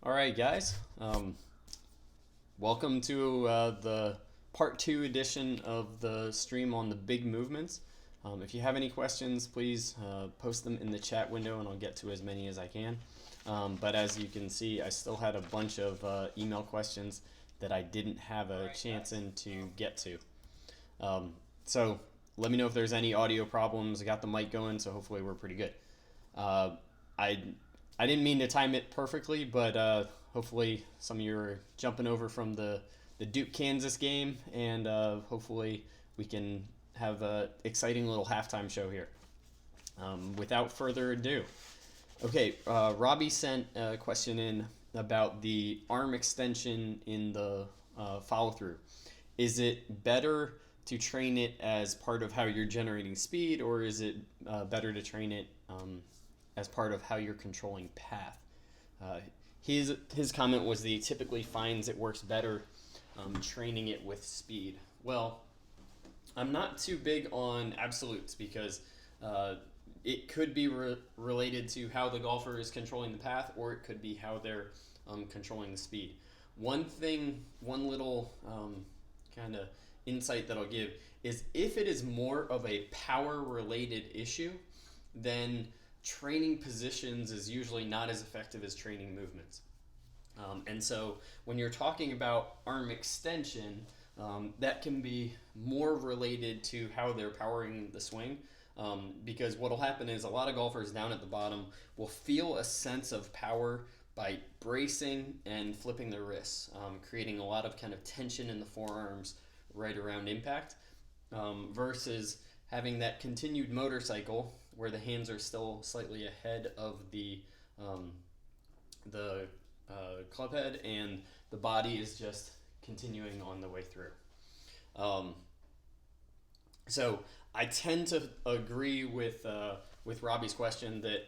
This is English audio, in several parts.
All right, guys. Welcome to the part two edition of the stream on the big movements. If you have any questions, please post them in the chat window and I'll get to as many as I can. But as you can see, I still had a bunch of email questions that I didn't have a chance to get to. So let me know if there's any audio problems. I got the mic going, so hopefully we're pretty good. I I didn't mean to time it perfectly, but hopefully some of you are jumping over from the Duke Kansas game, and hopefully we can have an exciting little halftime show here. Without further ado, okay, Robbie sent a question in about the arm extension in the follow through. Is it better to train it as part of how you're generating speed, or is it better to train it as part of how you're controlling path? His comment was that he typically finds it works better training it with speed. Well, I'm not too big on absolutes because it could be related to how the golfer is controlling the path, or it could be how they're controlling the speed. One little kind of insight that I'll give is if it is more of a power related issue, then training positions is usually not as effective as training movements. And so when you're talking about arm extension, that can be more related to how they're powering the swing. Because what will happen is a lot of golfers down at the bottom will feel a sense of power by bracing and flipping their wrists, creating a lot of kind of tension in the forearms right around impact, versus having that continued motorcycle where the hands are still slightly ahead of the club head and the body is just continuing on the way through. So I tend to agree with Robbie's question that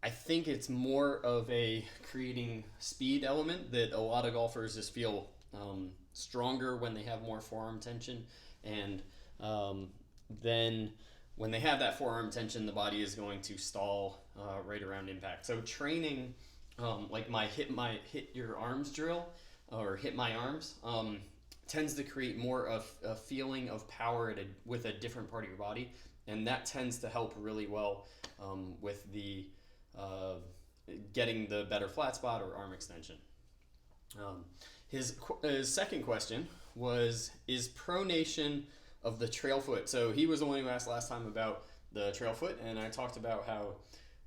I think it's more of a creating speed element that a lot of golfers just feel stronger when they have more forearm tension, and then when they have that forearm tension, the body is going to stall right around impact. So training like my hit your arms drill or hit my arms tends to create more of a feeling of power with a different part of your body, and that tends to help really well with the getting the better flat spot or arm extension. His second question was, is pronation of the trail foot? So he was the one who asked last time about the trail foot, and I talked about how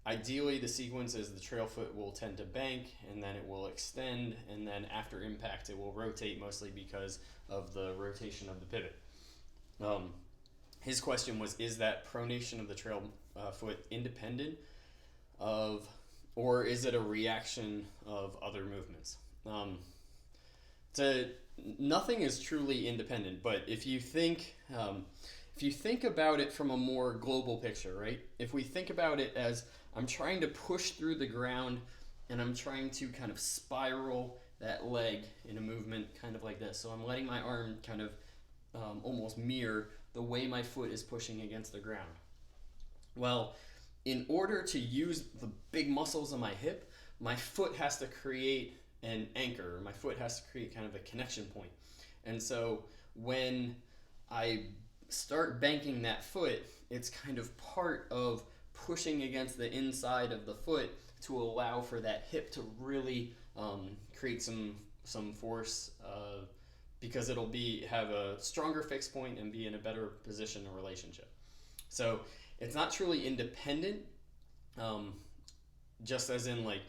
ideally the sequence is the trail foot will tend to bank, and then it will extend, and then after impact it will rotate, mostly because of the rotation of the pivot. His question was, is that pronation of the trail foot independent of, or is it a reaction of other movements? Nothing is truly independent, but if you think about it from a more global picture, right? If we think about it as I'm trying to push through the ground and I'm trying to kind of spiral that leg in a movement kind of like this. So I'm letting my arm kind of almost mirror the way my foot is pushing against the ground. Well, in order to use the big muscles of my hip, my foot has to create an anchor. My foot has to create kind of a connection point. And so when I start banking that foot, it's kind of part of pushing against the inside of the foot to allow for that hip to really create some force, because it'll have a stronger fixed point and be in a better position in relationship. So it's not truly independent, just as in like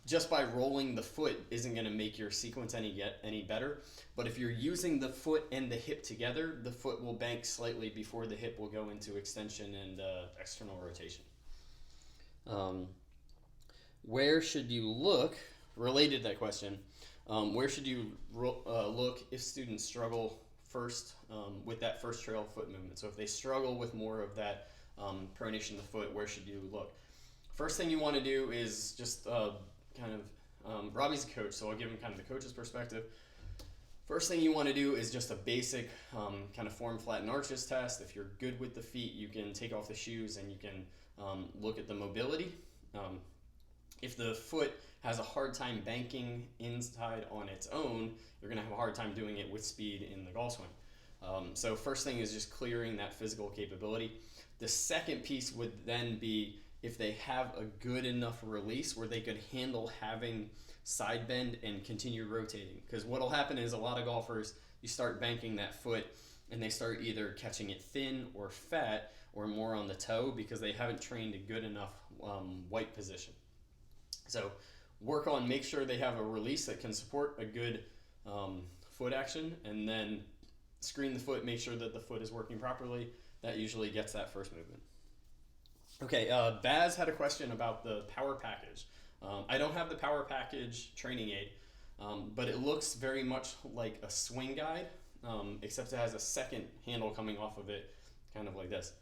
just by rolling the foot isn't going to make your sequence any better. But if you're using the foot and the hip together, the foot will bank slightly before the hip will go into extension and external rotation. Where should you look, related to that question, where should you look if students struggle first with that first trail foot movement? So if they struggle with more of that pronation of the foot, where should you look? First thing you want to do is just Robbie's a coach, so I'll give him kind of the coach's perspective. First thing you want to do is just a basic kind of form, flat, and arches test. If you're good with the feet, you can take off the shoes and you can look at the mobility. If the foot has a hard time banking inside on its own, you're going to have a hard time doing it with speed in the golf swing. So first thing is just clearing that physical capability. The second piece would then be if they have a good enough release where they could handle having side bend and continue rotating. Because what will happen is a lot of golfers, you start banking that foot and they start either catching it thin or fat or more on the toe because they haven't trained a good enough white position. So work on, make sure they have a release that can support a good foot action, and then screen the foot, make sure that the foot is working properly. That usually gets that first movement. Okay, Baz had a question about the power package. I don't have the power package training aid, but it looks very much like a swing guide, except it has a second handle coming off of it, kind of like this.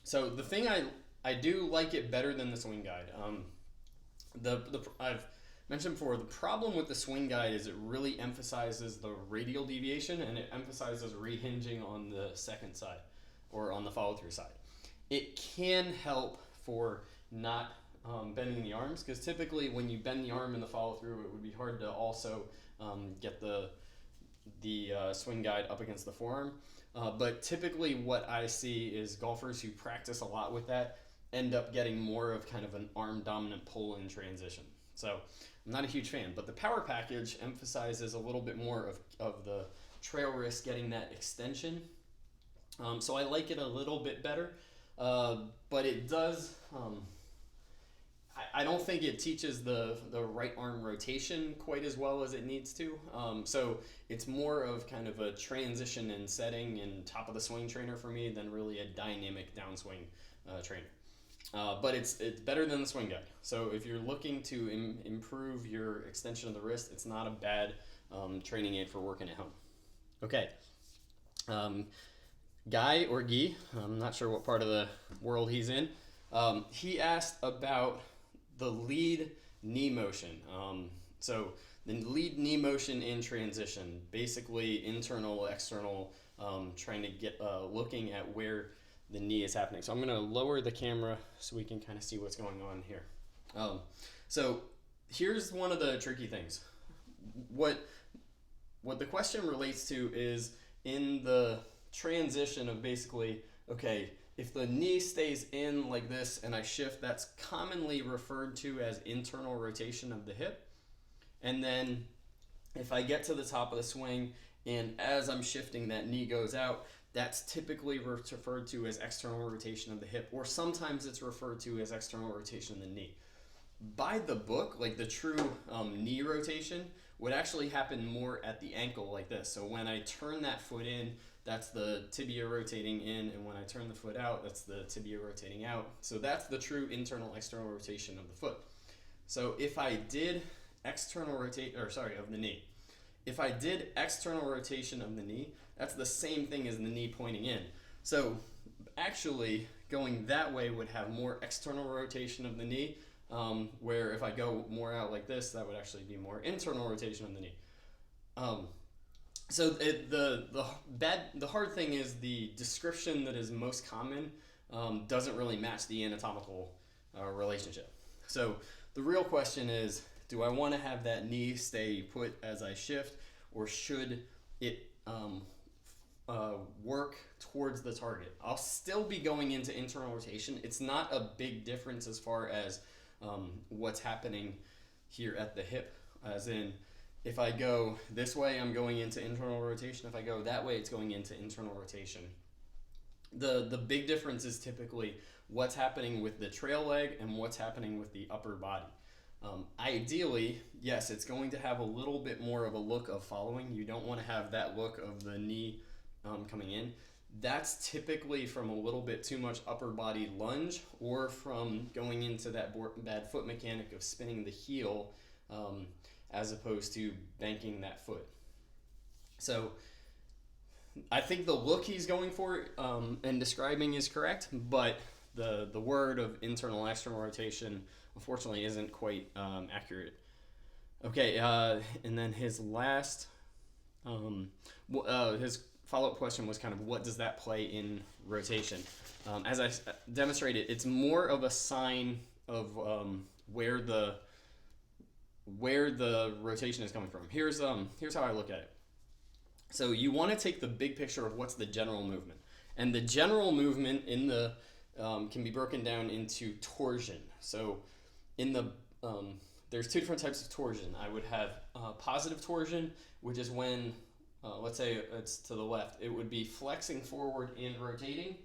So the thing I do like it better than the swing guide. I've mentioned before, the problem with the swing guide is it really emphasizes the radial deviation and it emphasizes rehinging on the second side or on the follow-through side. It can help for not bending the arms, because typically when you bend the arm in the follow-through, it would be hard to also get the swing guide up against the forearm. But typically what I see is golfers who practice a lot with that end up getting more of kind of an arm dominant pull in transition. So I'm not a huge fan, but the power package emphasizes a little bit more of the trail wrist getting that extension. So I like it a little bit better, but it does, I don't think it teaches the right arm rotation quite as well as it needs to. So it's more of kind of a transition and setting and top of the swing trainer for me than really a dynamic downswing trainer. But it's better than the swing guide. So if you're looking to improve your extension of the wrist, it's not a bad training aid for working at home. Okay. Guy or Guy, I'm not sure what part of the world he's in. He asked about the lead knee motion. So the lead knee motion in transition, basically internal, external, trying to get looking at where the knee is happening. So I'm going to lower the camera so we can kind of see what's going on here. So here's one of the tricky things. What the question relates to is in the transition of basically, okay, if the knee stays in like this and I shift, that's commonly referred to as internal rotation of the hip. And then if I get to the top of the swing and as I'm shifting that knee goes out, that's typically referred to as external rotation of the hip, or sometimes it's referred to as external rotation of the knee. By the book, like the true knee rotation would actually happen more at the ankle like this. So when I turn that foot in, that's the tibia rotating in, and when I turn the foot out, that's the tibia rotating out. So that's the true internal external rotation of the foot. So if I did of the knee. If I did external rotation of the knee, that's the same thing as the knee pointing in. So actually going that way would have more external rotation of the knee, where if I go more out like this, that would actually be more internal rotation of the knee. So the hard thing is the description that is most common doesn't really match the anatomical relationship. So the real question is, do I want to have that knee stay put as I shift, or should it work towards the target? I'll still be going into internal rotation. It's not a big difference as far as what's happening here at the hip, as in if I go this way, I'm going into internal rotation. If I go that way, it's going into internal rotation. The big difference is typically what's happening with the trail leg and what's happening with the upper body. Ideally, yes, it's going to have a little bit more of a look of following. You don't want to have that look of the knee coming in. That's typically from a little bit too much upper body lunge, or from going into that bad foot mechanic of spinning the heel as opposed to banking that foot. So I think the look he's going for and describing is correct, but the word of internal external rotation unfortunately isn't quite accurate. Okay, and then his last, his follow-up question was kind of what does that play in rotation? As I demonstrated, it's more of a sign of where the where the rotation is coming from. Here's how I look at it. So you want to take the big picture of what's the general movement, and the general movement in the can be broken down into torsion. So in the there's two different types of torsion. I would have positive torsion, which is when let's say it's to the left, it would be flexing forward and rotating,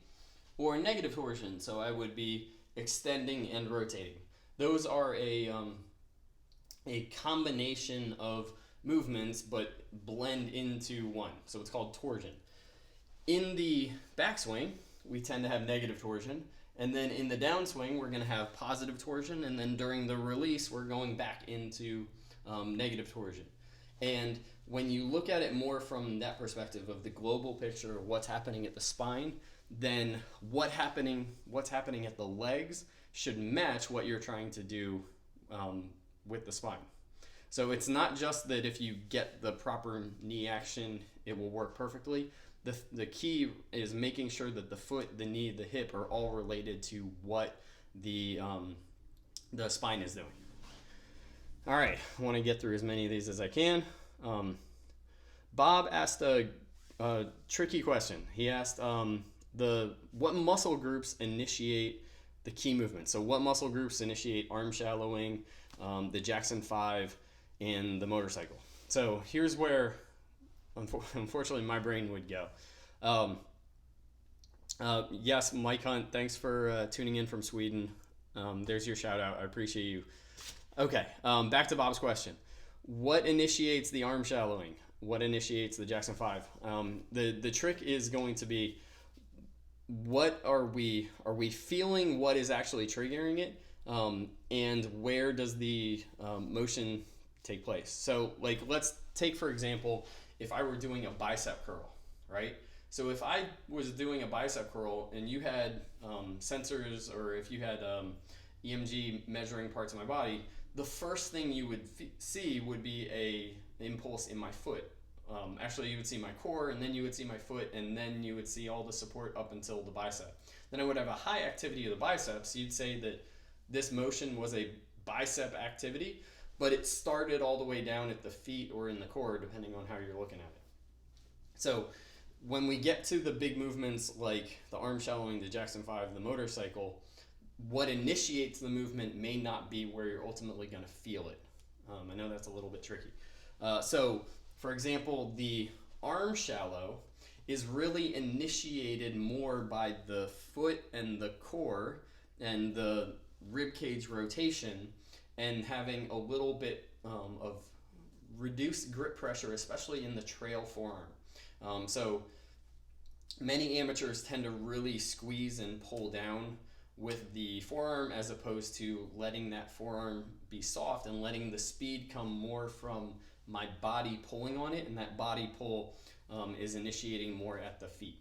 or negative torsion. So I would be extending and rotating. Those are a combination of movements but blend into one. So it's called torsion. In the backswing, we tend to have negative torsion. And then in the downswing, we're going to have positive torsion. And then during the release, we're going back into negative torsion. And when you look at it more from that perspective of the global picture of what's happening at the spine, then what's happening at the legs should match what you're trying to do with the spine. So it's not just that if you get the proper knee action, it will work perfectly. The key is making sure that the foot, the knee, the hip are all related to what the spine is doing. All right, I want to get through as many of these as I can. Bob asked a tricky question. He asked what muscle groups initiate the key movement. So what muscle groups initiate arm shallowing, the Jackson 5, and the motorcycle. So here's where, unfortunately, my brain would go. Yes, Mike Hunt, thanks for tuning in from Sweden. There's your shout out. I appreciate you. Okay, back to Bob's question. What initiates the arm shallowing? What initiates the Jackson 5? The trick is going to be, what are we feeling what is actually triggering it, and where does the motion take place? So like, let's take for example, if I were doing a bicep curl, right? So if I was doing a bicep curl and you had sensors, or if you had EMG measuring parts of my body, the first thing you would see would be a impulse in my foot. Actually, you would see my core, and then you would see my foot, and then you would see all the support up until the bicep. Then I would have a high activity of the biceps. You'd say that this motion was a bicep activity, but it started all the way down at the feet or in the core, depending on how you're looking at it. So when we get to the big movements like the arm shallowing, the Jackson 5, the motorcycle, what initiates the movement may not be where you're ultimately going to feel it. I know that's a little bit tricky. So, for example, the arm shallow is really initiated more by the foot and the core and the rib cage rotation, and having a little bit of reduced grip pressure, especially in the trail forearm. So many amateurs tend to really squeeze and pull down with the forearm, as opposed to letting that forearm be soft and letting the speed come more from my body pulling on it, and that body pull is initiating more at the feet,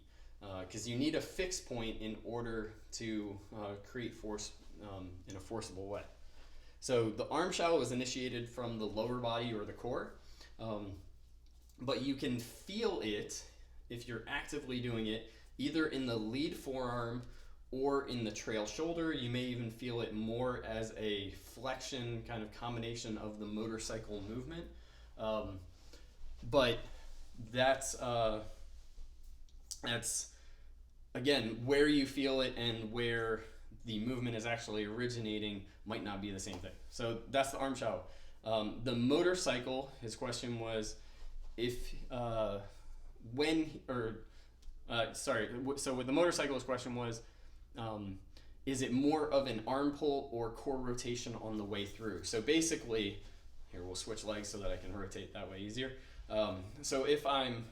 because you need a fixed point in order to create force in a forcible way. So the arm shallow is initiated from the lower body or the core, but you can feel it if you're actively doing it either in the lead forearm or in the trail shoulder. You may even feel it more as a flexion kind of combination of the motorcycle movement. But that's again, where you feel it and where the movement is actually originating might not be the same thing. So that's the arm shallow. The motorcycle, his question was so with the motorcycle, his question was, is it more of an arm pull or core rotation on the way through? So basically, here we'll switch legs so that I can rotate that way easier. So if I'm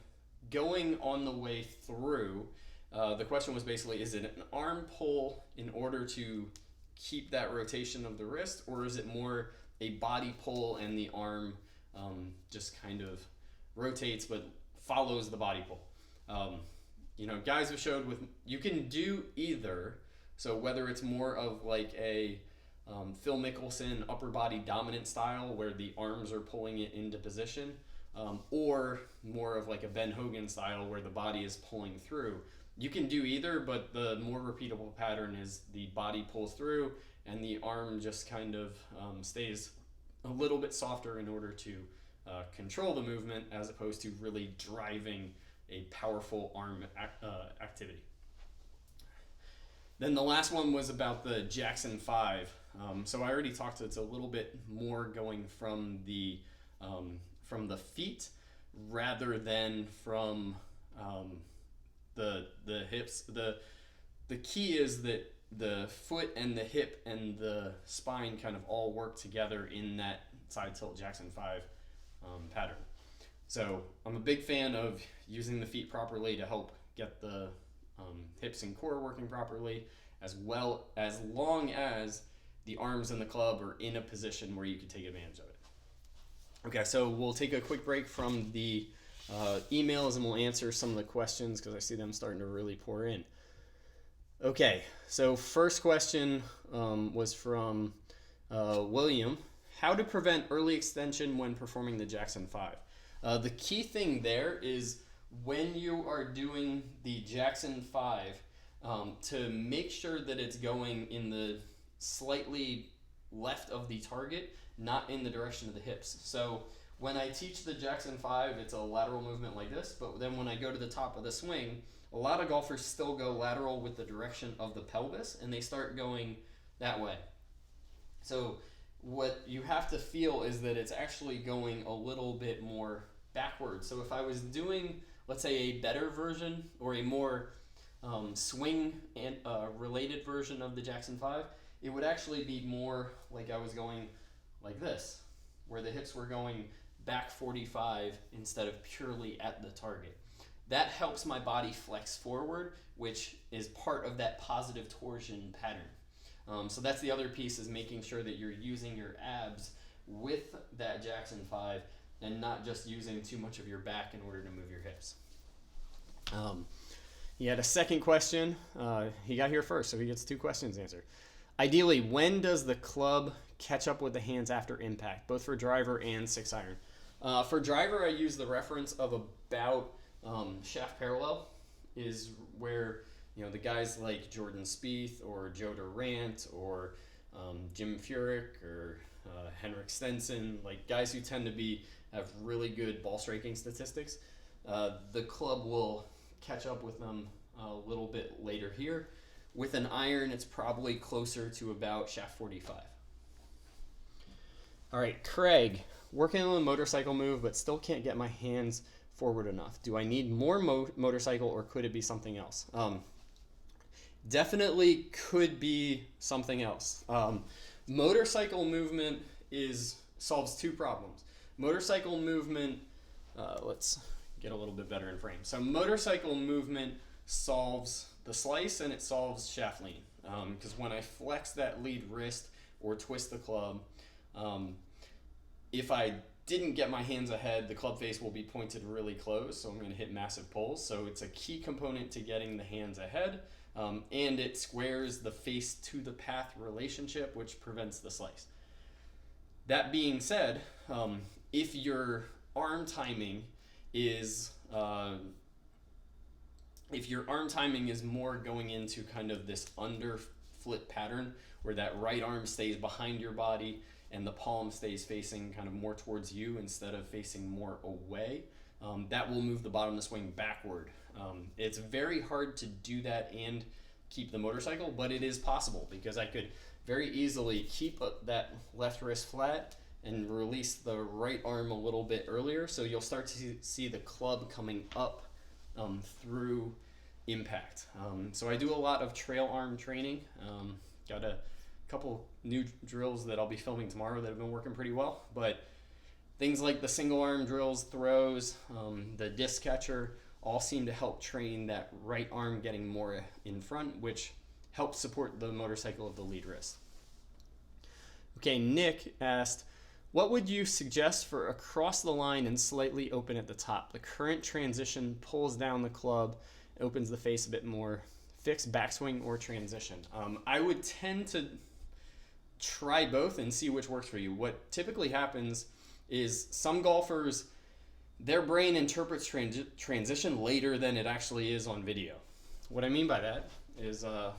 going on the way through, the question was basically, is it an arm pull in order to keep that rotation of the wrist, or is it more a body pull and the arm just kind of rotates but follows the body pull? Guys have showed you can do either. So whether it's more of like a Phil Mickelson upper body dominant style where the arms are pulling it into position, or more of like a Ben Hogan style where the body is pulling through. You can do either, but the more repeatable pattern is the body pulls through and the arm just kind of stays a little bit softer in order to control the movement as opposed to really driving a powerful arm activity. Then the last one was about the Jackson 5. So I already talked, it's a little bit more going from the feet rather than from the hips. The key is that the foot and the hip and the spine kind of all work together in that side tilt Jackson 5 pattern. So I'm a big fan of using the feet properly to help get the hips and core working properly, as long as the arms and the club are in a position where you can take advantage of it. Okay, so we'll take a quick break from the emails and we'll answer some of the questions because I see them starting to really pour in. Okay, so first question was from William. How to prevent early extension when performing the Jackson 5? The key thing there is when you are doing the Jackson 5, to make sure that it's going in the slightly left of the target, not in the direction of the hips. So when I teach the Jackson 5, it's a lateral movement like this, but then when I go to the top of the swing, a lot of golfers still go lateral with the direction of the pelvis, and they start going that way. So what you have to feel is that it's actually going a little bit more backwards. So if I was doing, let's say, a better version or a more swing and related version of the Jackson 5, it would actually be more like I was going like this, where the hips were going back 45 instead of purely at the target. That helps my body flex forward, which is part of that positive torsion pattern. So that's the other piece, is making sure that you're using your abs with that Jackson 5 and not just using too much of your back in order to move your hips. He had a second question. He got here first, so he gets 2 questions answered. Ideally, when does the club catch up with the hands after impact, both for driver and 6-iron? For driver, I use the reference of about shaft parallel is where, the guys like Jordan Spieth or Joe Durant or Jim Furyk or Henrik Stenson, like guys who tend to have really good ball striking statistics, the club will catch up with them a little bit later here. With an iron, it's probably closer to about shaft 45. All right, Craig, working on a motorcycle move, but still can't get my hands forward enough. Do I need more motorcycle, or could it be something else? Definitely could be something else. Motorcycle movement solves 2 problems. Motorcycle movement, let's get a little bit better in frame. So motorcycle movement solves the slice and it solves shaft lean. Because when I flex that lead wrist or twist the club, if I didn't get my hands ahead, the club face will be pointed really close, so I'm going to hit massive pulls. So it's a key component to getting the hands ahead, and it squares the face to the path relationship, which prevents the slice. That being said, if your arm timing is more going into kind of this under flip pattern where that right arm stays behind your body and the palm stays facing kind of more towards you instead of facing more away, that will move the bottom of the swing backward. It's very hard to do that and keep the motorcycle, but it is possible, because I could very easily keep that left wrist flat and release the right arm a little bit earlier, so you'll start to see the club coming up through impact. So I do a lot of trail arm training. Got a couple new drills that I'll be filming tomorrow that have been working pretty well, but things like the single arm drills, throws, the disc catcher, all seem to help train that right arm getting more in front, which helps support the motorcycle of the lead wrist. Okay, Nick asked, what would you suggest for across the line and slightly open at the top? The current transition pulls down the club, opens the face a bit more. Fixed backswing or transition? I would tend to try both and see which works for you. What typically happens is some golfers, their brain interprets transition later than it actually is on video. What I mean by that is, I'll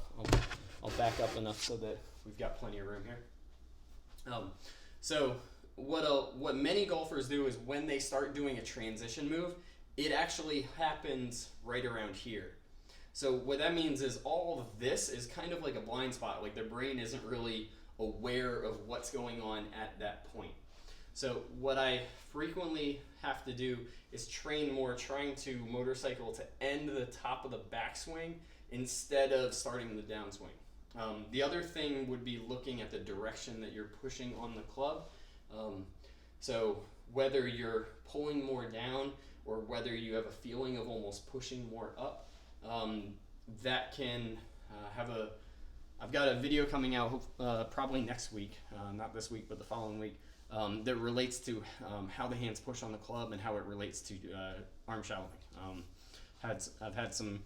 back up enough so that we've got plenty of room here. So what many golfers do is when they start doing a transition move, it actually happens right around here. So what that means is all of this is kind of like a blind spot. Like their brain isn't really aware of what's going on at that point. So what I frequently have to do is train more trying to motorcycle to end the top of the backswing instead of starting the downswing. The other thing would be looking at the direction that you're pushing on the club. So whether you're pulling more down or whether you have a feeling of almost pushing more up, that can I've got a video coming out probably next week, not this week but the following week, that relates to how the hands push on the club and how it relates to arm shallowing. I've had some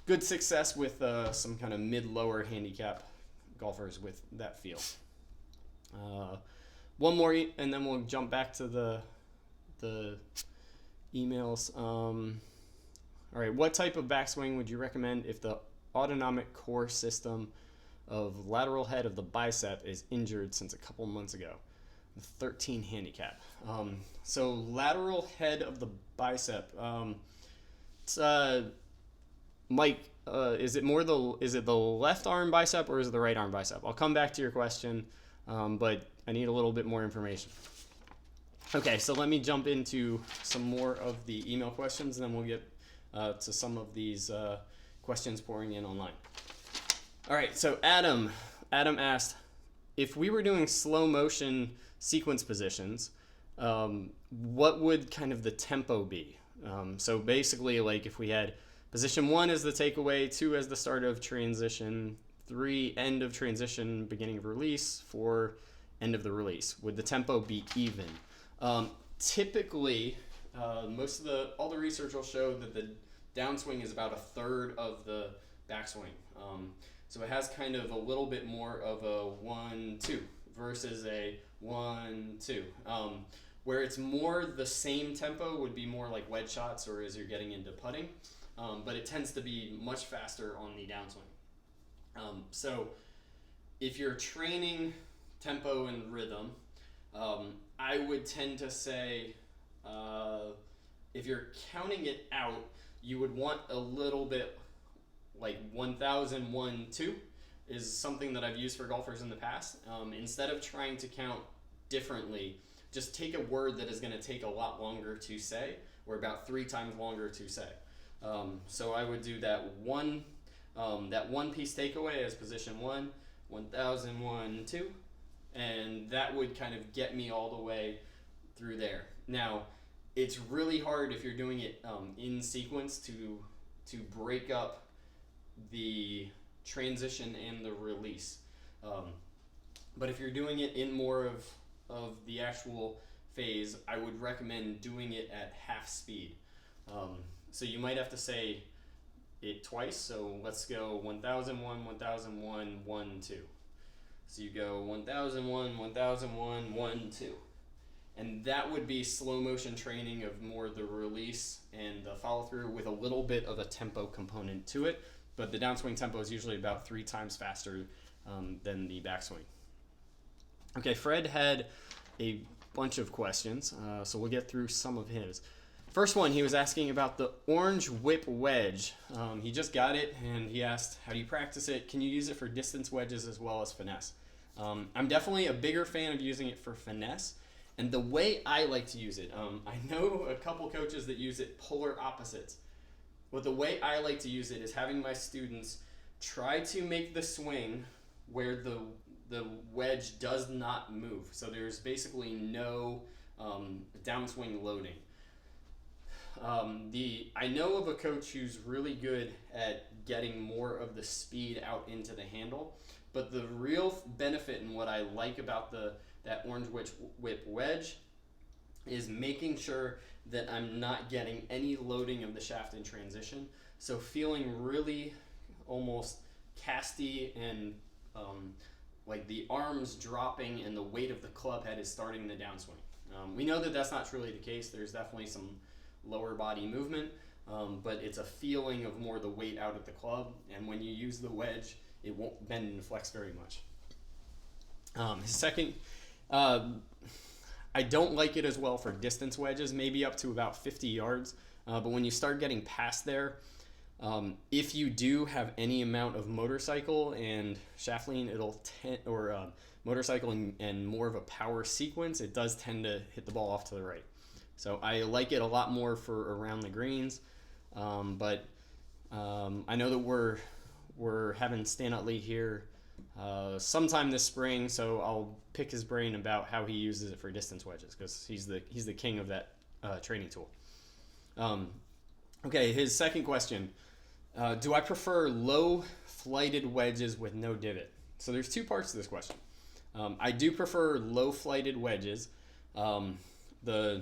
good success with some kind of mid-lower handicap golfers with that feel. One more, and then we'll jump back to the emails. All right, what type of backswing would you recommend if the autonomic core system of lateral head of the bicep is injured since a couple months ago? 13 handicap. So lateral head of the bicep. Mike, is it the left arm bicep or is it the right arm bicep? I'll come back to your question, but I need a little bit more information. Okay, so let me jump into some more of the email questions, and then we'll get to some of these questions pouring in online. All right, so Adam asked, if we were doing slow motion sequence positions, what would kind of the tempo be? So basically, like if we had position 1 as the takeaway, 2 as the start of transition, 3 end of transition, beginning of release, 4 end of the release, would the tempo be even? Typically, all the research will show that the downswing is about a third of the backswing. So it has kind of a little bit more of a 1-2 versus a 1-2. Where it's more the same tempo would be more like wedge shots or as you're getting into putting, but it tends to be much faster on the downswing. So if you're training tempo and rhythm, I would tend to say if you're counting it out, you would want a little bit like 1,000, 1-2 is something that I've used for golfers in the past. Instead of trying to count differently, just take a word that is going to take a lot longer to say, or about 3 times longer to say. So I would do that one piece takeaway as position 1, 1,000, 1-2, and that would kind of get me all the way through there. Now, it's really hard if you're doing it in sequence to break up the transition and the release. But if you're doing it in more of the actual phase, I would recommend doing it at half speed. So you might have to say it twice. So let's go 1001, 1001, 1-2. So you go 1001, 1001, 1-2. And that would be slow motion training of more the release and the follow through with a little bit of a tempo component to it. But the downswing tempo is usually about 3 times faster than the backswing. Okay, Fred had a bunch of questions, so we'll get through some of his. First one, he was asking about the orange whip wedge. He just got it, and he asked, how do you practice it? Can you use it for distance wedges as well as finesse? I'm definitely a bigger fan of using it for finesse, and the way I like to use it, I know a couple coaches that use it polar opposites. But the way I like to use it is having my students try to make the swing where the wedge does not move. So there's basically no downswing loading. I know of a coach who's really good at getting more of the speed out into the handle, but the real benefit and what I like about that orange whip wedge is making sure that I'm not getting any loading of the shaft in transition. So feeling really almost casty and like the arms dropping and the weight of the club head is starting the downswing. We know that that's not truly the case. There's definitely some lower body movement, but it's a feeling of more the weight out at the club. And when you use the wedge, it won't bend and flex very much. His second, I don't like it as well for distance wedges, maybe up to about 50 yards. But when you start getting past there, if you do have any amount of motorcycle and shaft lean, motorcycle and more of a power sequence, it does tend to hit the ball off to the right. So I like it a lot more for around the greens. But I know that we're having Stan Utley here sometime this spring, so I'll pick his brain about how he uses it for distance wedges, because he's the king of that training tool. Okay, his second question. Do I prefer low flighted wedges with no divot? So there's two parts to this question. I do prefer low flighted wedges. The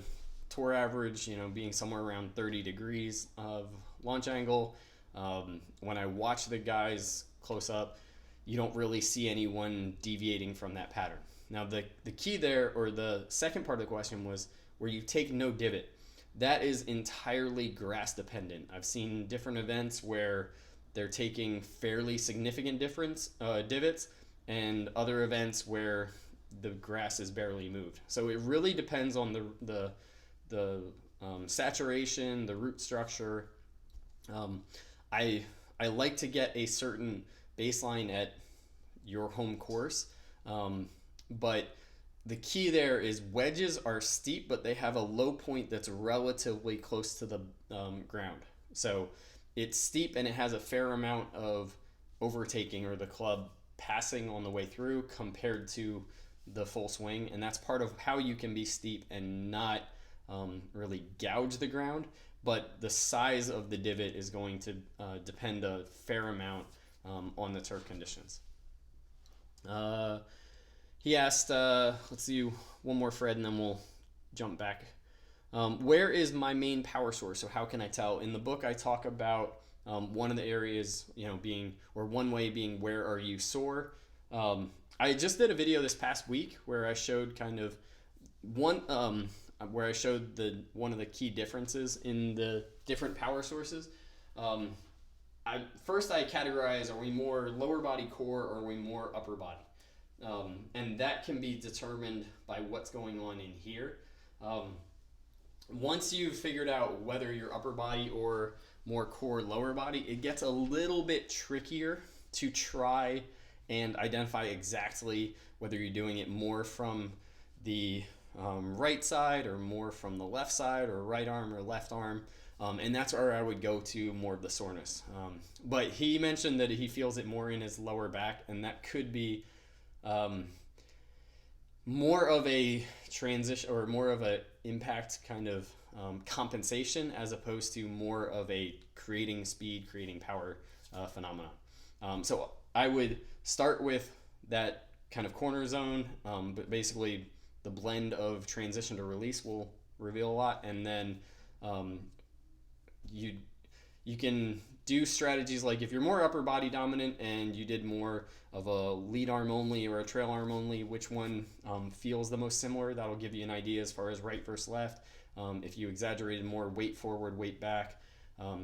tour average, being somewhere around 30 degrees of launch angle. When I watch the guys close up, you don't really see anyone deviating from that pattern. Now the key there, or the second part of the question, was where you take no divot. That is entirely grass dependent. I've seen different events where they're taking fairly significant divots, and other events where the grass is barely moved. So it really depends on the saturation, the root structure. I like to get a certain baseline at your home course, but the key there is wedges are steep, but they have a low point that's relatively close to the ground. So it's steep and it has a fair amount of overtaking, or the club passing on the way through, compared to the full swing. And that's part of how you can be steep and not really gouge the ground. But the size of the divot is going to depend a fair amount on the turf conditions. He asked, let's do one more, Fred, and then we'll jump back. Where is my main power source? So how can I tell? In the book, I talk about one of the areas, being, or one way being, where are you sore? I just did a video this past week where I showed kind of one of the key differences in the different power sources. First I categorize, are we more lower body core, or are we more upper body? And that can be determined by what's going on in here. Once you've figured out whether you're upper body or more core, lower body, it gets a little bit trickier to try and identify exactly whether you're doing it more from the right side, or more from the left side, or right arm or left arm. And that's where I would go to more of the soreness. But he mentioned that he feels it more in his lower back, and that could be more of a transition, or more of a impact kind of compensation, as opposed to more of a creating speed, creating power phenomenon. So I would start with that kind of corner zone, but basically the blend of transition to release will reveal a lot. And then you can do strategies like, if you're more upper body dominant and you did more of a lead arm only or a trail arm only, which one feels the most similar? That'll give you an idea as far as right versus left. If you exaggerated more weight forward, weight back,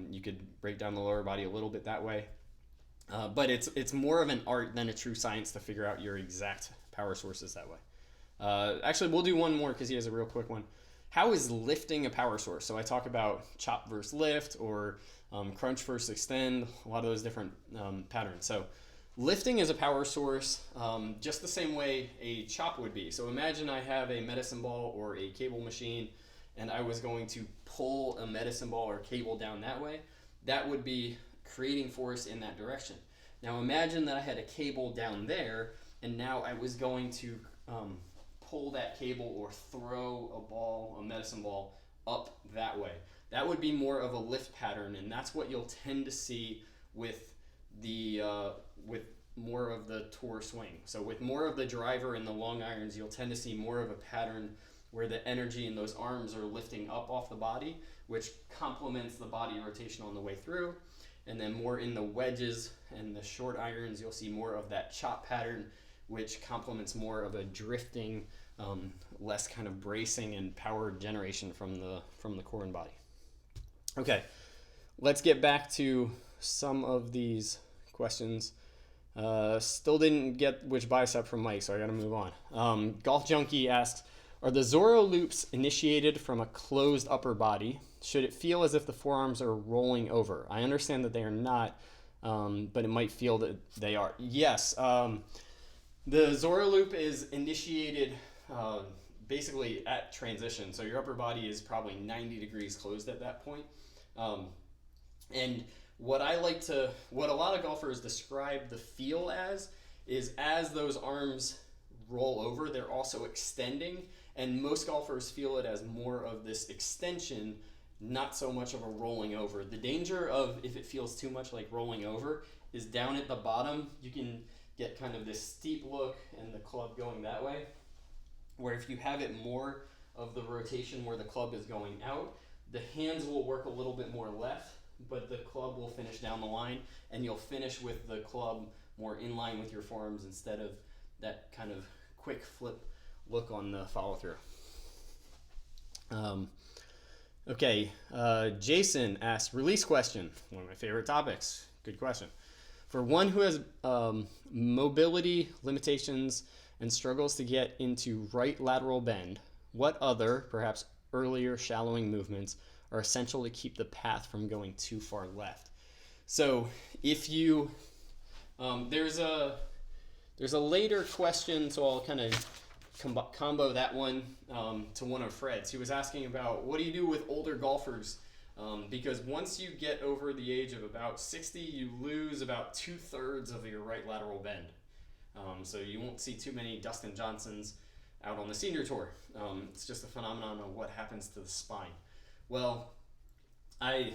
you could break down the lower body a little bit that way. But it's more of an art than a true science to figure out your exact power sources that way. Actually, we'll do one more because he has a real quick one. How is lifting a power source? So I talk about chop versus lift, or crunch versus extend, a lot of those different patterns. So lifting is a power source just the same way a chop would be. So imagine I have a medicine ball or a cable machine, and I was going to pull a medicine ball or cable down that way. That would be creating force in that direction. Now imagine that I had a cable down there, and now I was going to pull that cable or throw a medicine ball up that way. That would be more of a lift pattern, and that's what you'll tend to see with more of the tour swing. So with more of the driver and the long irons, you'll tend to see more of a pattern where the energy in those arms are lifting up off the body, which complements the body rotation on the way through. And then more in the wedges and the short irons, you'll see more of that chop pattern, which complements more of a drifting, less kind of bracing and power generation from the core and body. Okay, let's get back to some of these questions. Still didn't get which bicep from Mike, so I got to move on. Golf Junkie asks, Are the Zora loops initiated from a closed upper body? Should it feel as if the forearms are rolling over? I understand that they are not, but it might feel that they are. Yes, the Zora loop is initiated basically at transition. So your upper body is probably 90 degrees closed at that point. And what a lot of golfers describe the feel is as those arms roll over, they're also extending. And most golfers feel it as more of this extension, not so much of a rolling over. The danger of if it feels too much like rolling over is down at the bottom. You can get kind of this steep look and the club going that way, where if you have it more of the rotation where the club is going out, the hands will work a little bit more left, but the club will finish down the line, and you'll finish with the club more in line with your forearms instead of that kind of quick flip look on the follow through. Okay, Jason asked, release question, one of my favorite topics. Good question. For one who has mobility limitations and struggles to get into right lateral bend, what other, perhaps earlier shallowing movements are essential to keep the path from going too far left? So if you, there's a later question, so I'll kind of combo that one to one of Fred's. He was asking about what do you do with older golfers? Because once you get over the age of about 60, you lose about 2/3 of your right lateral bend. So you won't see too many Dustin Johnsons out on the senior tour. It's just a phenomenon of what happens to the spine. Well, I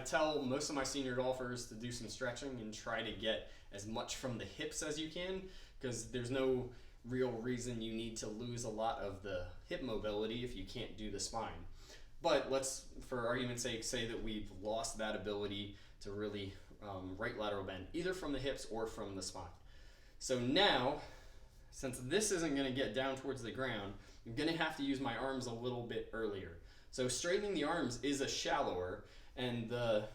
tell most of my senior golfers to do some stretching and try to get as much from the hips as you can, because there's no real reason you need to lose a lot of the hip mobility if you can't do the spine. But let's, for argument's sake, say that we've lost that ability to really right lateral bend, either from the hips or from the spine. So now, since this isn't going to get down towards the ground, I'm going to have to use my arms a little bit earlier. So straightening the arms is a shallower, and the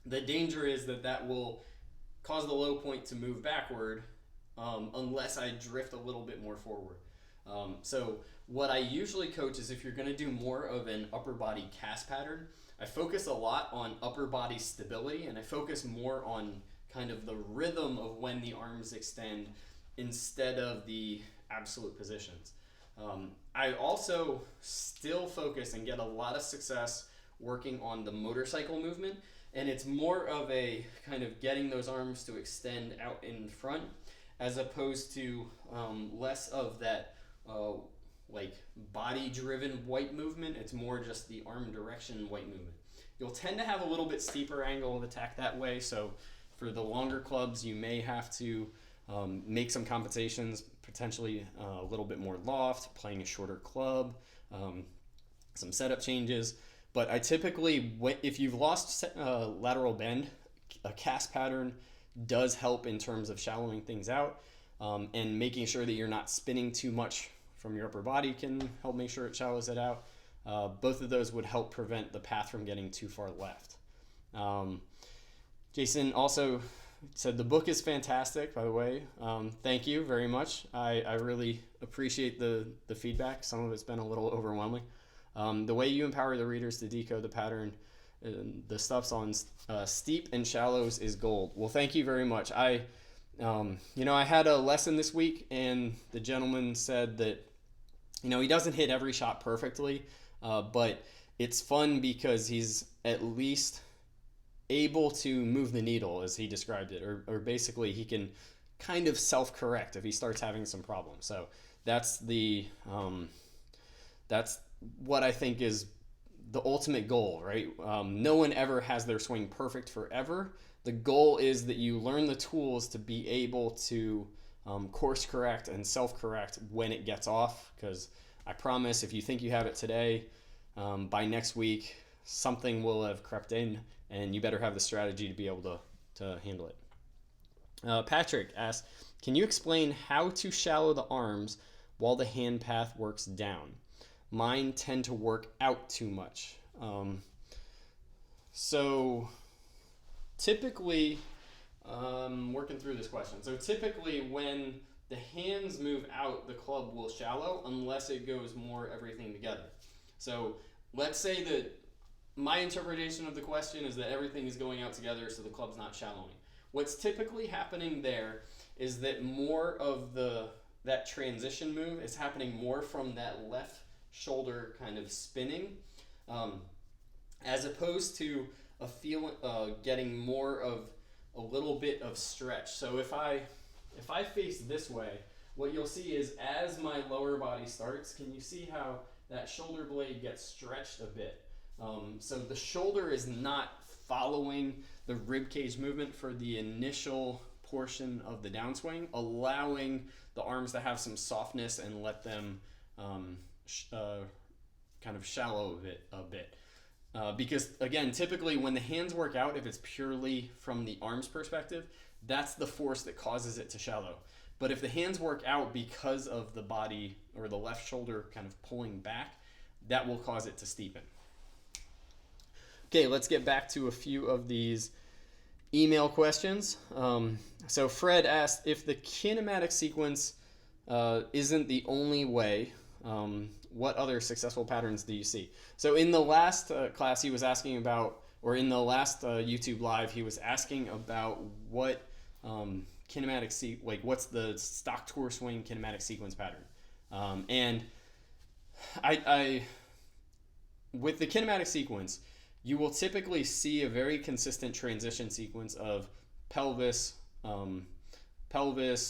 danger is that will cause the low point to move backward unless I drift a little bit more forward. So what I usually coach is if you're going to do more of an upper body cast pattern, I focus a lot on upper body stability, and I focus more on kind of the rhythm of when the arms extend instead of the absolute positions. I also still focus and get a lot of success working on the motorcycle movement, and it's more of a kind of getting those arms to extend out in front as opposed to less of that like body-driven white movement. It's more just the arm direction white movement. You'll tend to have a little bit steeper angle of attack that way, so for the longer clubs you may have to make some compensations, potentially a little bit more loft, playing a shorter club, some setup changes. But I typically, if you've lost lateral bend, a cast pattern does help in terms of shallowing things out, and making sure that you're not spinning too much from your upper body can help make sure it shallows it out. Both of those would help prevent the path from getting too far left. Jason also said the book is fantastic, by the way. Thank you very much. I really appreciate the feedback. Some of it's been a little overwhelming. The way you empower the readers to decode the pattern, the stuff's on steep and shallows is gold. Well, thank you very much. I had a lesson this week, and the gentleman said that, he doesn't hit every shot perfectly, but it's fun because he's at least able to move the needle, as he described it, or basically he can kind of self-correct if he starts having some problems. So that's what I think is the ultimate goal, right? No one ever has their swing perfect forever. The goal is that you learn the tools to be able to course correct and self-correct when it gets off, because I promise if you think you have it today, by next week something will have crept in, and you better have the strategy to be able to handle it. Patrick asks, can you explain how to shallow the arms while the hand path works down? Mine tend to work out too much. So typically, working through this question. So typically when the hands move out, the club will shallow unless it goes more everything together. So let's say that my interpretation of the question is that everything is going out together, so the club's not shallowing. What's typically happening there is that more of that transition move is happening more from that left shoulder kind of spinning, as opposed to a feeling getting more of a little bit of stretch. So if I face this way, what you'll see is as my lower body starts, can you see how that shoulder blade gets stretched a bit? So the shoulder is not following the rib cage movement for the initial portion of the downswing, allowing the arms to have some softness and let them kind of shallow a bit. Because again, typically when the hands work out, if it's purely from the arms perspective, that's the force that causes it to shallow. But if the hands work out because of the body or the left shoulder kind of pulling back, that will cause it to steepen. Okay, let's get back to a few of these email questions. So Fred asked, if the kinematic sequence isn't the only way, what other successful patterns do you see? So in the last class, he was asking about, or in the last YouTube live, he was asking about what kinematic like what's the stock tour swing kinematic sequence pattern. And I with the kinematic sequence, you will typically see a very consistent transition sequence of pelvis,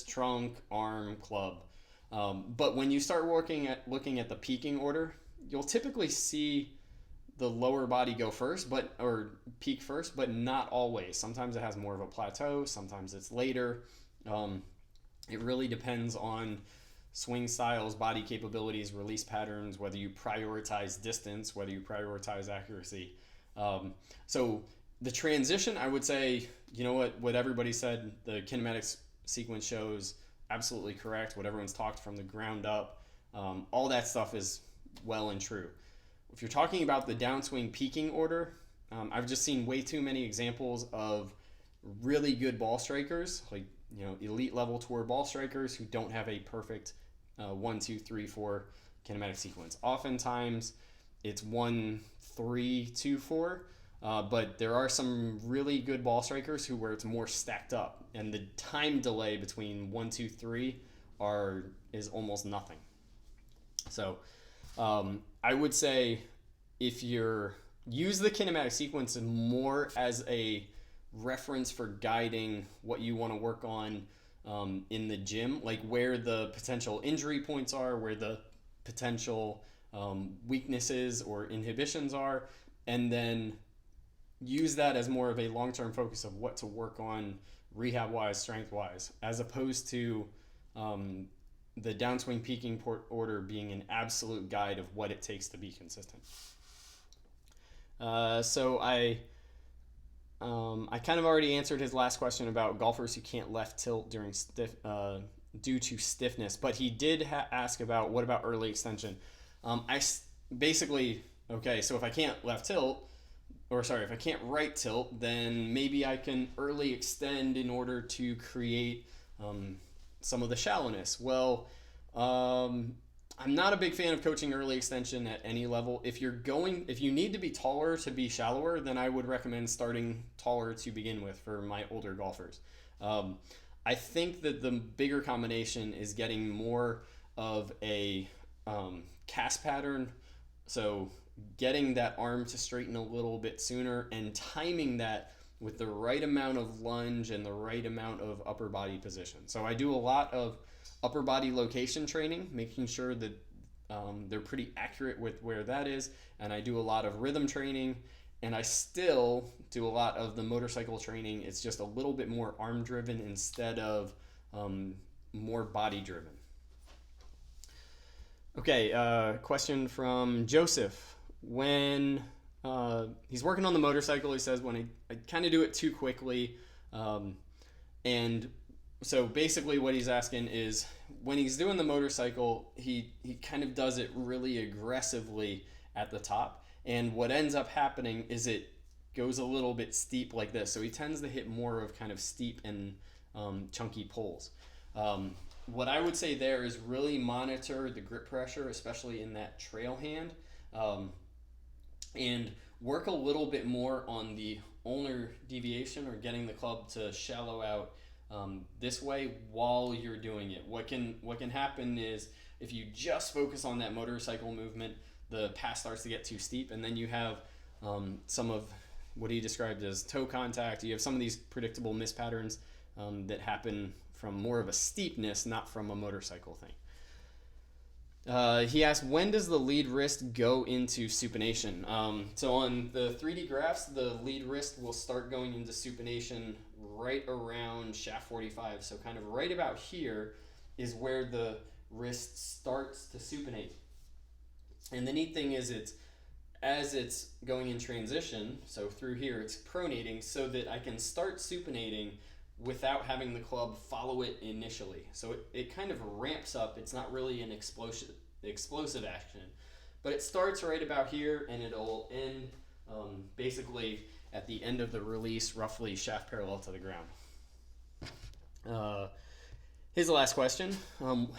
trunk, arm, club. But when you start looking at the peaking order, you'll typically see the lower body go first, or peak first, but not always. Sometimes it has more of a plateau. Sometimes it's later. It really depends on swing styles, body capabilities, release patterns, whether you prioritize distance, whether you prioritize accuracy. So the transition, I would say, you know what everybody said, the kinematics sequence shows absolutely correct. What everyone's talked from the ground up, all that stuff is well and true. If you're talking about the downswing peaking order, I've just seen way too many examples of really good ball strikers, like elite level tour ball strikers who don't have a perfect 1, 2, 3, 4 kinematic sequence. Oftentimes it's 1, 3, 2, 4. But there are some really good ball strikers where it's more stacked up, and the time delay between 1, 2, 3 is almost nothing. So I would say if you're use the kinematic sequence more as a reference for guiding what you want to work on in the gym, like where the potential injury points are, where the potential weaknesses or inhibitions are, and then use that as more of a long-term focus of what to work on rehab-wise, strength-wise, as opposed to the downswing peaking order being an absolute guide of what it takes to be consistent. So I kind of already answered his last question about golfers who can't left tilt during due to stiffness, but he did ask about what about early extension. Basically, okay, so if I can't left tilt, if I can't right tilt, then maybe I can early extend in order to create some of the shallowness. Well, I'm not a big fan of coaching early extension at any level. If you need to be taller to be shallower, then I would recommend starting taller to begin with for my older golfers. I think that the bigger combination is getting more of a cast pattern. So getting that arm to straighten a little bit sooner and timing that with the right amount of lunge and the right amount of upper body position. So I do a lot of upper body location training, making sure that they're pretty accurate with where that is. And I do a lot of rhythm training, and I still do a lot of the motorcycle training. It's just a little bit more arm driven instead of more body driven. Okay, question from Joseph. When he's working on the motorcycle, he says, when I kind of do it too quickly. And so basically what he's asking is, when he's doing the motorcycle, he kind of does it really aggressively at the top. And what ends up happening is it goes a little bit steep like this. So he tends to hit more of kind of steep and chunky pulls. what I would say there is really monitor the grip pressure, especially in that trail hand, um, and work a little bit more on the ulnar deviation or getting the club to shallow out this way while you're doing it. What can happen is if you just focus on that motorcycle movement, the pass starts to get too steep, and then you have some of what he described as toe contact. You have some of these predictable miss patterns that happen from more of a steepness, not from a motorcycle thing. He asked, when does the lead wrist go into supination? So on the 3D graphs, the lead wrist will start going into supination right around shaft 45. So kind of right about here is where the wrist starts to supinate. And the neat thing is as it's going in transition, so through here, it's pronating so that I can start supinating without having the club follow it initially. So it kind of ramps up. It's not really an explosive action, but it starts right about here and it'll end basically at the end of the release, roughly shaft parallel to the ground. Here's the last question.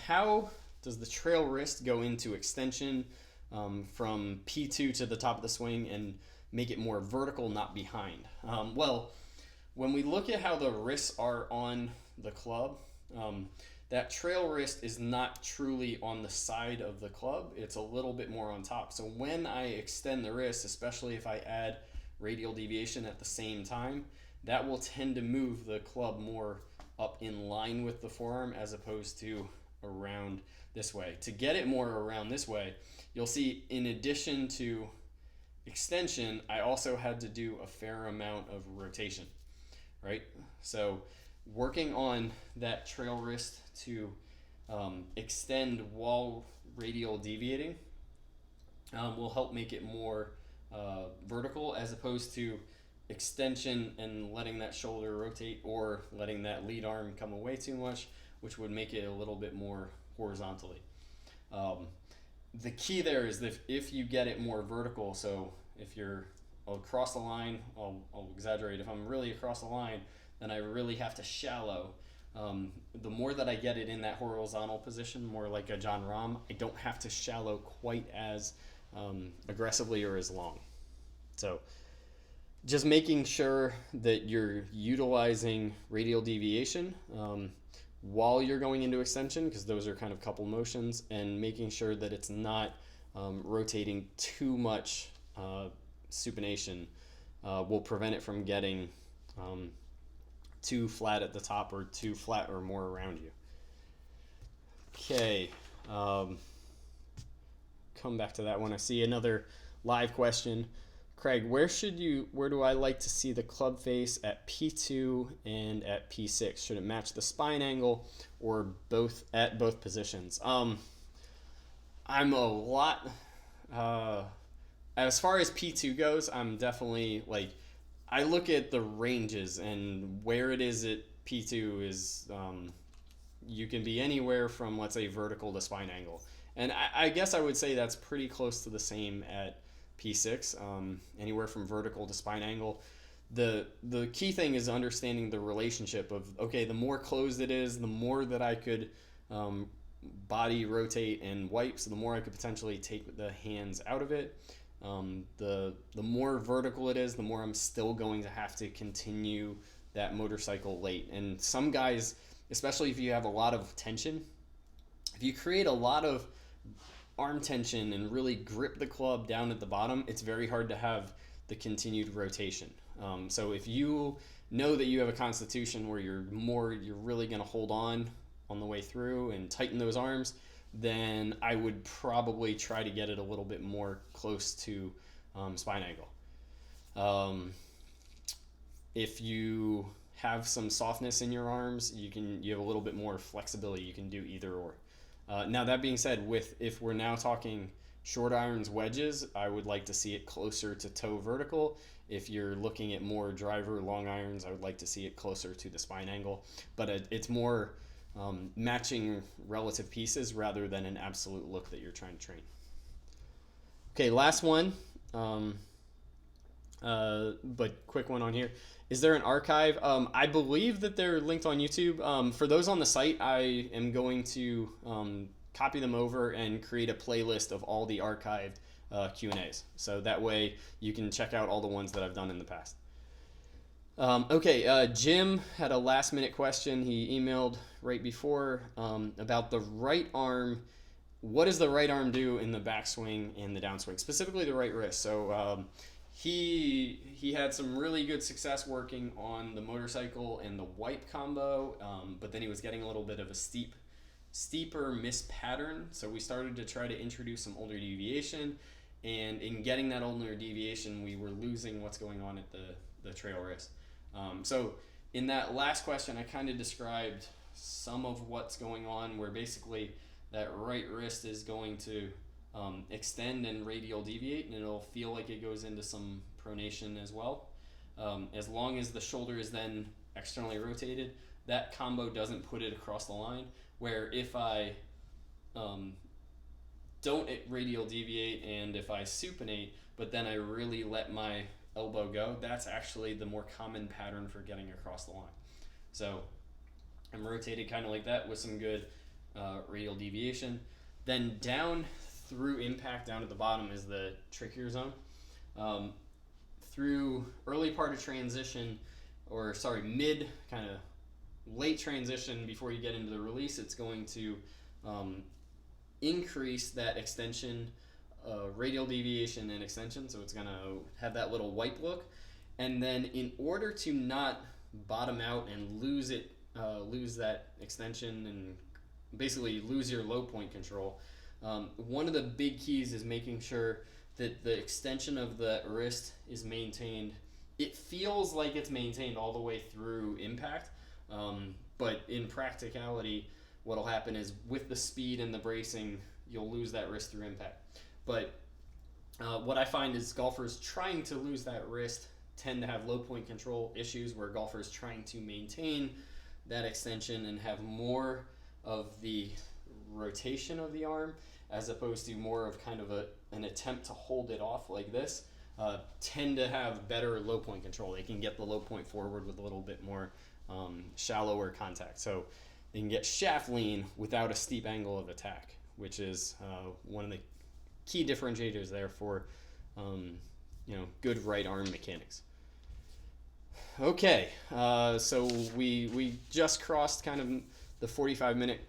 How does the trail wrist go into extension from P2 to the top of the swing and make it more vertical, not behind? Well, when we look at how the wrists are on the club, that trail wrist is not truly on the side of the club. It's a little bit more on top. So when I extend the wrist, especially if I add radial deviation at the same time, that will tend to move the club more up in line with the forearm as opposed to around this way. To get it more around this way, you'll see in addition to extension, I also had to do a fair amount of rotation, right? So working on that trail wrist to extend while radial deviating will help make it more vertical as opposed to extension and letting that shoulder rotate or letting that lead arm come away too much, which would make it a little bit more horizontally. The key there is that if you get it more vertical, so if you're across the line, I'll exaggerate, if I'm really across the line, then I really have to shallow. The more that I get it in that horizontal position, more like a John Rahm, I don't have to shallow quite as aggressively or as long. So just making sure that you're utilizing radial deviation while you're going into extension, because those are kind of couple motions, and making sure that it's not rotating too much supination will prevent it from getting too flat at the top or too flat or more around you. Okay, come back to that one. I see another live question. Craig, where do I like to see the club face at P2 and at P6? Should it match the spine angle or both at both positions? I'm a lot as far as P2 goes, I'm definitely like, I look at the ranges and where it is at P2 is you can be anywhere from, let's say, vertical to spine angle. And I guess I would say that's pretty close to the same at P6, anywhere from vertical to spine angle. The key thing is understanding the relationship of, okay, the more closed it is, the more that I could body rotate and wipe, so the more I could potentially take the hands out of it. The more vertical it is, the more I'm still going to have to continue that motorcycle late. And some guys, especially if you have a lot of tension, if you create a lot of arm tension and really grip the club down at the bottom, it's very hard to have the continued rotation. So if you know that you have a constitution where you're really going to hold on the way through and tighten those arms, then I would probably try to get it a little bit more close to spine angle. If you have some softness in your arms, you have a little bit more flexibility. You can do either or. Now that being said, if we're now talking short irons, wedges, I would like to see it closer to toe vertical. If you're looking at more driver long irons, I would like to see it closer to the spine angle. But it's more matching relative pieces rather than an absolute look that you're trying to train. Okay, last one. But quick one on here. Is there an archive? I believe that they're linked on YouTube. For those on the site, I am going to copy them over and create a playlist of all the archived Q&As. So that way you can check out all the ones that I've done in the past. Okay, Jim had a last minute question. He emailed right before about the right arm. What does the right arm do in the backswing and the downswing, specifically the right wrist? So he had some really good success working on the motorcycle and the wipe combo, but then he was getting a little bit of a steeper miss pattern. So we started to try to introduce some older deviation, and in getting that older deviation, we were losing what's going on at the trail wrist. So in that last question, I kind of described some of what's going on, where basically that right wrist is going to extend and radial deviate, and it'll feel like it goes into some pronation as well. As long as the shoulder is then externally rotated, that combo doesn't put it across the line, where if I don't radial deviate and if I supinate, but then I really let my elbow go, that's actually the more common pattern for getting across the line. So I'm rotated kind of like that with some good radial deviation. Then down through impact, down at the bottom, is the trickier zone. Through early part of transition, mid kind of late transition before you get into the release, it's going to increase that extension, radial deviation and extension, so it's going to have that little wipe look. And then in order to not bottom out and lose that extension and basically lose your low point control, one of the big keys is making sure that the extension of the wrist is maintained. It feels like it's maintained all the way through impact, but in practicality, what'll happen is with the speed and the bracing, you'll lose that wrist through impact. But what I find is golfers trying to lose that wrist tend to have low point control issues, where golfers trying to maintain that extension and have more of the rotation of the arm as opposed to more of kind of an attempt to hold it off like this, tend to have better low point control. They can get the low point forward with a little bit more shallower contact. So they can get shaft lean without a steep angle of attack, which is one of the key differentiators there for good right arm mechanics. Okay, so we just crossed kind of the 45-minute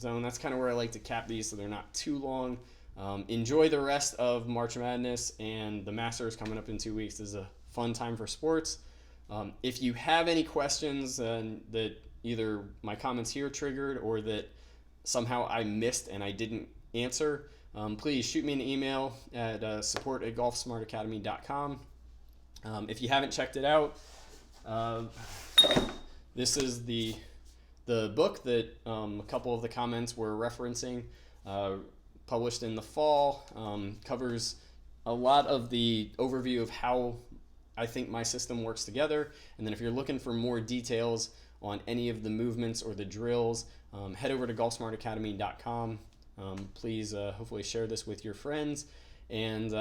zone. That's kind of where I like to cap these so they're not too long. Enjoy the rest of March Madness, and the Masters coming up in 2 weeks. This is a fun time for sports. If you have any questions that either my comments here triggered or that somehow I missed and I didn't answer, please shoot me an email at support@golfsmartacademy.com. If you haven't checked it out, this is the book that a couple of the comments were referencing, published in the fall. Covers a lot of the overview of how I think my system works together. And then if you're looking for more details on any of the movements or the drills, head over to golfsmartacademy.com. Please hopefully share this with your friends. And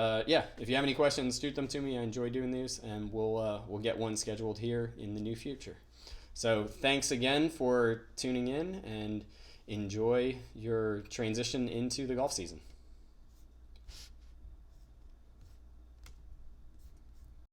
if you have any questions, shoot them to me. I enjoy doing these, and we'll get one scheduled here in the near future. So thanks again for tuning in, and enjoy your transition into the golf season.